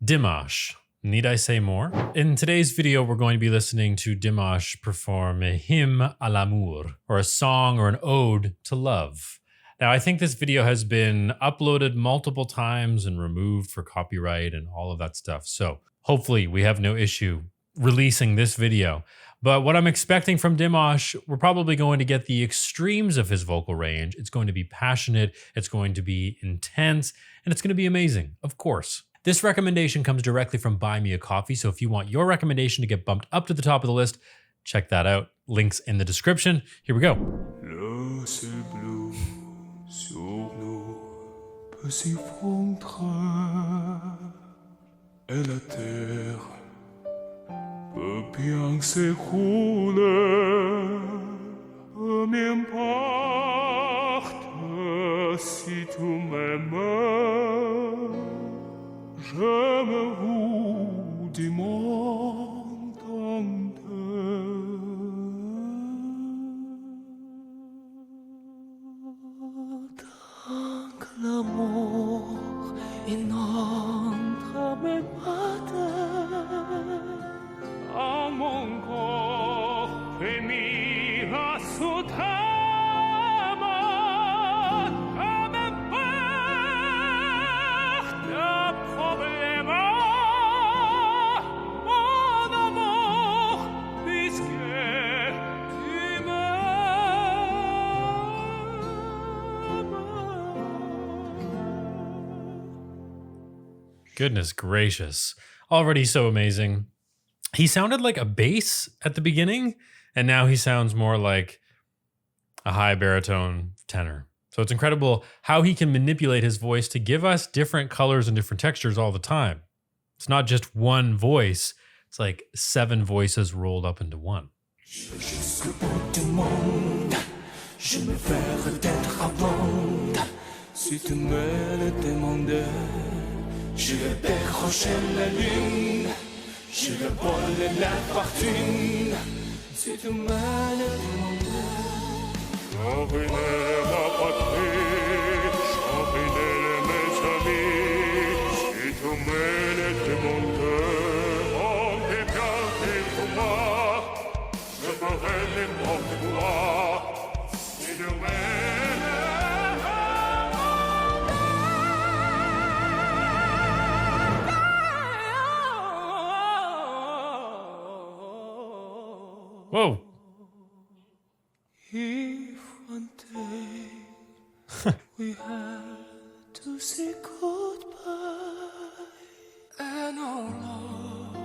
DIMASH. Need I say more? In today's video, we're going to be listening to DIMASH perform a hymne à l'amour, or a song or an ode to love. Now, I think this video has been uploaded multiple times and removed for copyright and all of that stuff. So hopefully we have no issue releasing this video. But what I'm expecting from DIMASH, we're probably going to get the extremes of his vocal range. It's going to be passionate, it's going to be intense, and it's going to be amazing, of course. This recommendation comes directly from Buy Me a Coffee, so if you want your recommendation to get bumped up to the top of the list, check that out. Links in the description. Here we go. Le ciel bleu sur nous peut s'effondrer et la terre peut bien s'écrouler. Peu m'importe si tu m'aimes. J'aimerais du monde entier. Tant que l'amour inonde mes battants, en mon corps frémira sous ta main, comme un père de problème. Mon amour, puisque tu m'aimes. Goodness gracious. Already so amazing. He sounded like a bass at the beginning, and now he sounds more like a high baritone tenor. So it's incredible how he can manipulate his voice to give us different colors and different textures all the time. It's not just one voice, it's like 7 voices rolled up into one. Jusqu'au bout du monde, je me ferai d'être abonde. Si tu me le demandais, je vais décrocher la lune, je vais voler la fortune. Si tu me le demandais, j'envahis ma patrie, j'envahis mes amis. Si tu me le demandais, on est bien fait pour moi. Je ferai n'importe quoi. Si tu me Whoa. If one day we had to say goodbye, and our love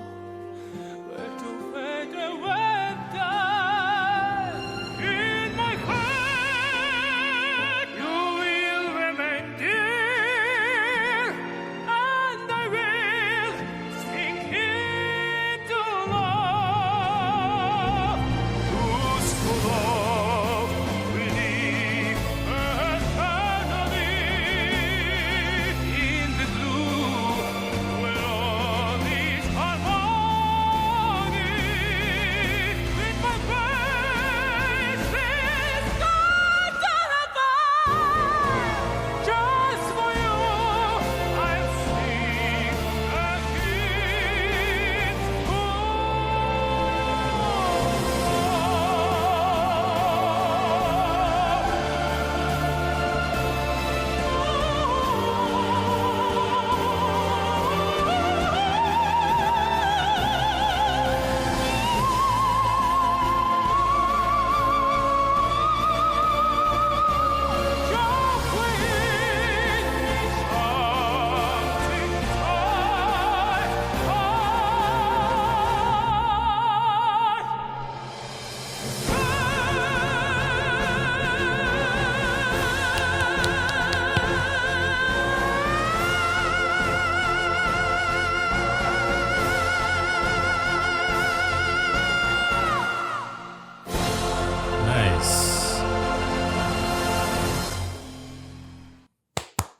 were to fade away and die, in my heart you will remain dear, and I will sink into love. Those who love will live eternally in the blue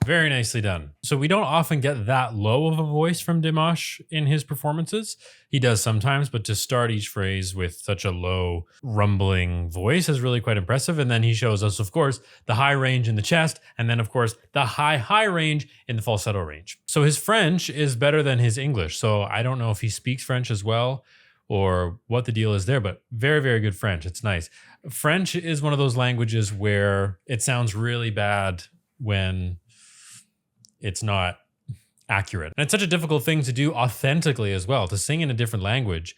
Very nicely done. So we don't often get that low of a voice from DIMASH in his performances. He does sometimes, but to start each phrase with such a low rumbling voice is really quite impressive. And then he shows us, of course, the high range in the chest, and then, of course, the high range in the falsetto range. So his French is better than his English. So I don't know if he speaks French as well or what the deal is there, but very, very good French. It's nice. French is one of those languages where it sounds really bad when it's not accurate. And it's such a difficult thing to do authentically as well, to sing in a different language.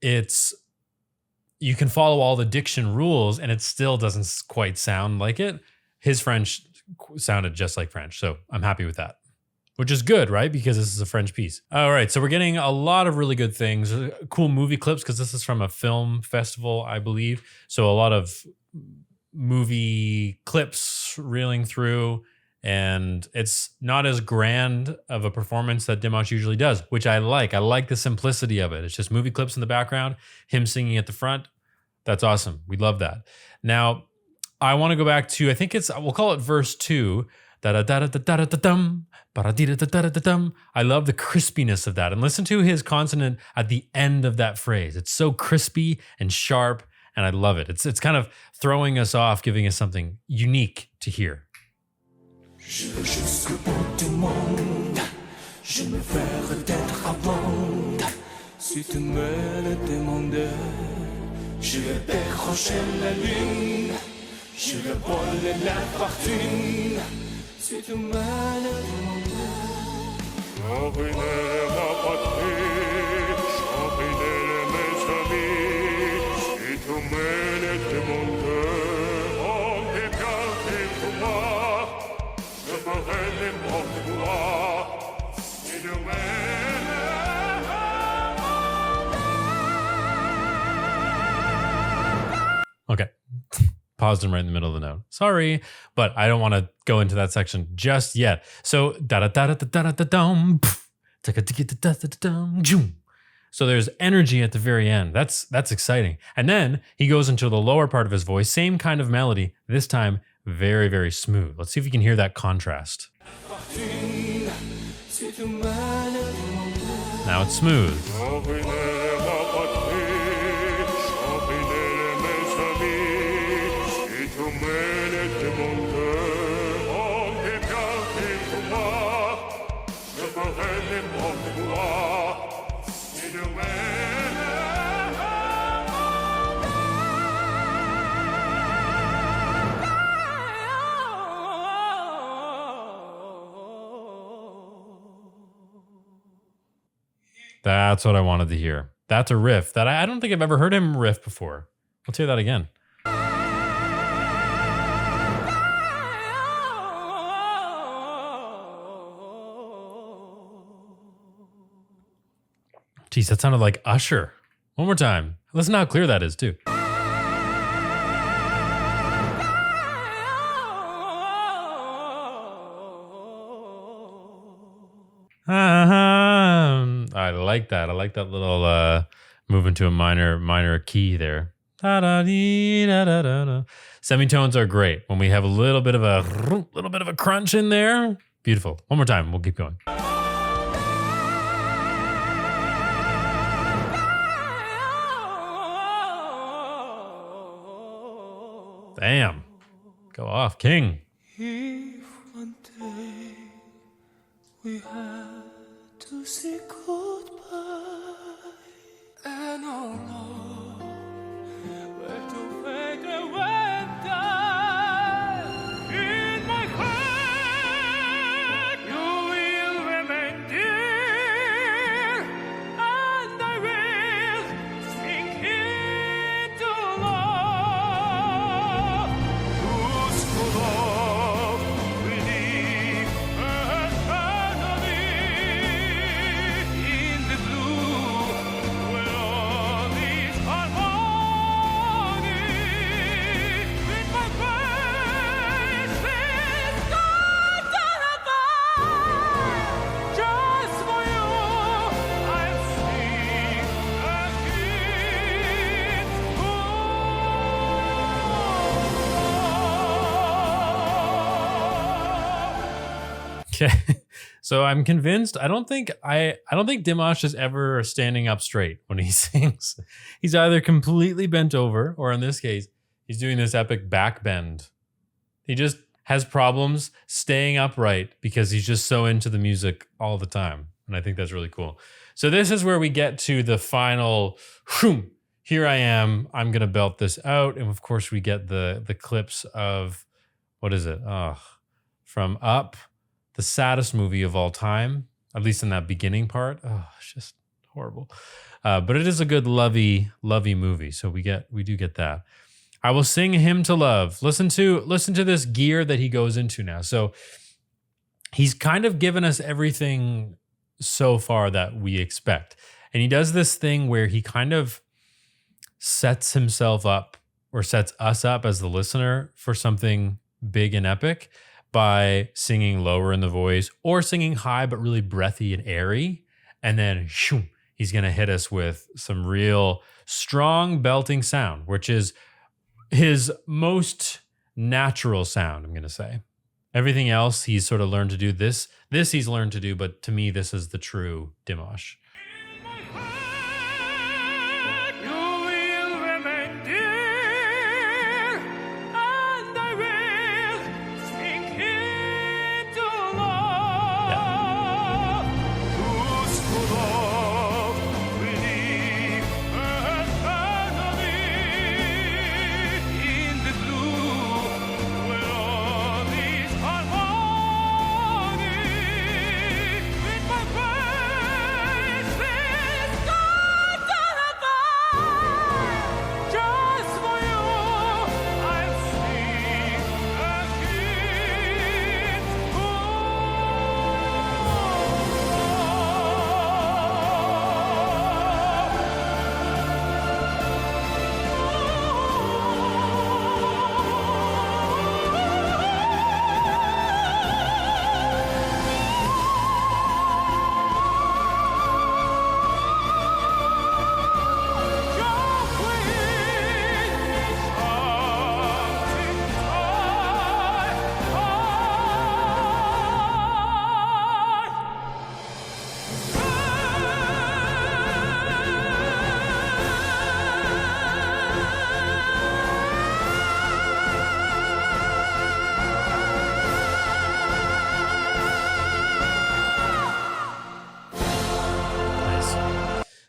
You can follow all the diction rules and it still doesn't quite sound like it. His French sounded just like French. So I'm happy with that, which is good, right? Because this is a French piece. All right. So we're getting a lot of really good things, cool movie clips, because this is from a film festival, I believe. So a lot of movie clips reeling through. And it's not as grand of a performance that DIMASH usually does, which I like. I like the simplicity of it. It's just movie clips in the background, him singing at the front. That's awesome. We love that. Now, I want to go back to, I think we'll call it verse 2. I love the crispiness of that. And listen to his consonant at the end of that phrase. It's so crispy and sharp, and I love it. It's kind of throwing us off, giving us something unique to hear. Je veux jusqu'au bout du monde, je me verrai d'être à bande. Si tu me le demandais, je vais décrocher la lune, je vais voler la fortune. Si tu me le demandais, j'envahis ma patrie, j'envahis mes amis. Si tu me le demandais, on est bien pour moi. Okay. Paused him right in the middle of the note. Sorry, but I don't want to go into that section just yet. So so there's energy at the very end. That's exciting. And then he goes into the lower part of his voice, same kind of melody, this time very, very smooth. Let's see if you can hear that contrast. Now it's smooth. That's what I wanted to hear. That's a riff that I don't think I've ever heard him riff before. Let's hear that again. Geez, that sounded like Usher. One more time. Listen how clear that is, too. I like that. I like that little move into a minor key there. Semitones are great when we have a little bit of a crunch in there. Beautiful. One more time. We'll keep going. Damn. Go off, King. If one day we had to say goodbye, and oh no, where to fade away die. In my heart, you will remain dear, and I will sink into love. Whose love will live eternally in the blue. Okay. So I'm convinced. I don't think Dimash is ever standing up straight when he sings. He's either completely bent over, or in this case, he's doing this epic back bend. He just has problems staying upright because he's just so into the music all the time. And I think that's really cool. So this is where we get to the final, here I am, I'm going to belt this out. And of course we get the clips of, what is it? From Up, the saddest movie of all time, at least in that beginning part. Oh, it's just horrible. But it is a good lovey movie. So we do get that. I will sing a hymn to love. Listen to this gear that he goes into now. So he's kind of given us everything so far that we expect. And he does this thing where he kind of sets himself up, or sets us up as the listener, for something big and epic by singing lower in the voice or singing high but really breathy and airy. And then he's going to hit us with some real strong belting sound, which is his most natural sound, I'm going to say. Everything else he's sort of learned to do. This he's learned to do, but to me, this is the true Dimash.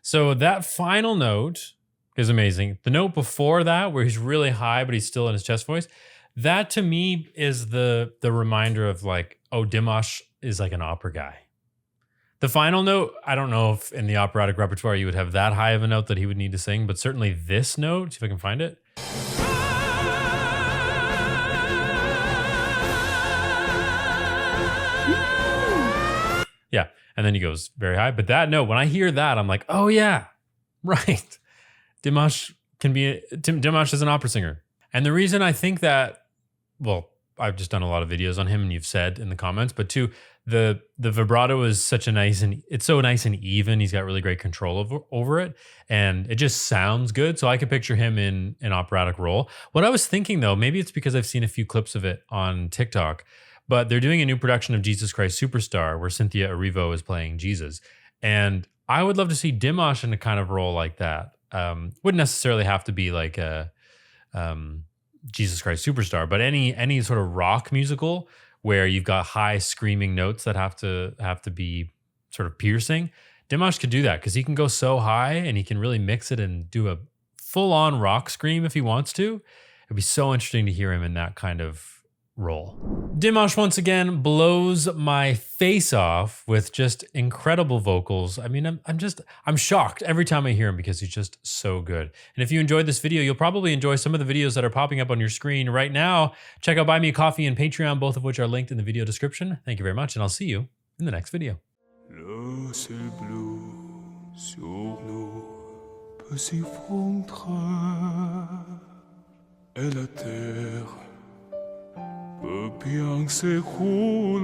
So that final note is amazing. The note before that, where he's really high, but he's still in his chest voice, that to me is the reminder of like, oh, Dimash is like an opera guy. The final note, I don't know if in the operatic repertoire you would have that high of a note that he would need to sing, but certainly this note, see if I can find it. Yeah, and then he goes very high. But that note, when I hear that, I'm like, oh yeah, right. Dimash is an opera singer. And the reason I think that, well, I've just done a lot of videos on him and you've said in the comments, but two, the vibrato is such a nice, and it's so nice and even. He's got really great control over it, and it just sounds good. So I could picture him in an operatic role. What I was thinking though, maybe it's because I've seen a few clips of it on TikTok, but they're doing a new production of Jesus Christ Superstar where Cynthia Erivo is playing Jesus. And I would love to see Dimash in a kind of role like that. Wouldn't necessarily have to be like a Jesus Christ Superstar, but any sort of rock musical where you've got high screaming notes that have to be sort of piercing. Dimash could do that because he can go so high and he can really mix it and do a full-on rock scream if he wants to. It'd be so interesting to hear him in that kind of role. Dimash once again blows my face off with just incredible vocals. I mean, I'm shocked every time I hear him because he's just so good. And if you enjoyed this video, you'll probably enjoy some of the videos that are popping up on your screen right now. Check out Buy Me a Coffee and Patreon, both of which are linked in the video description. Thank you very much, and I'll see you in the next video. Le ciel bleu sur nous peut s'y fondre, et la terre peut bien s'écrouler.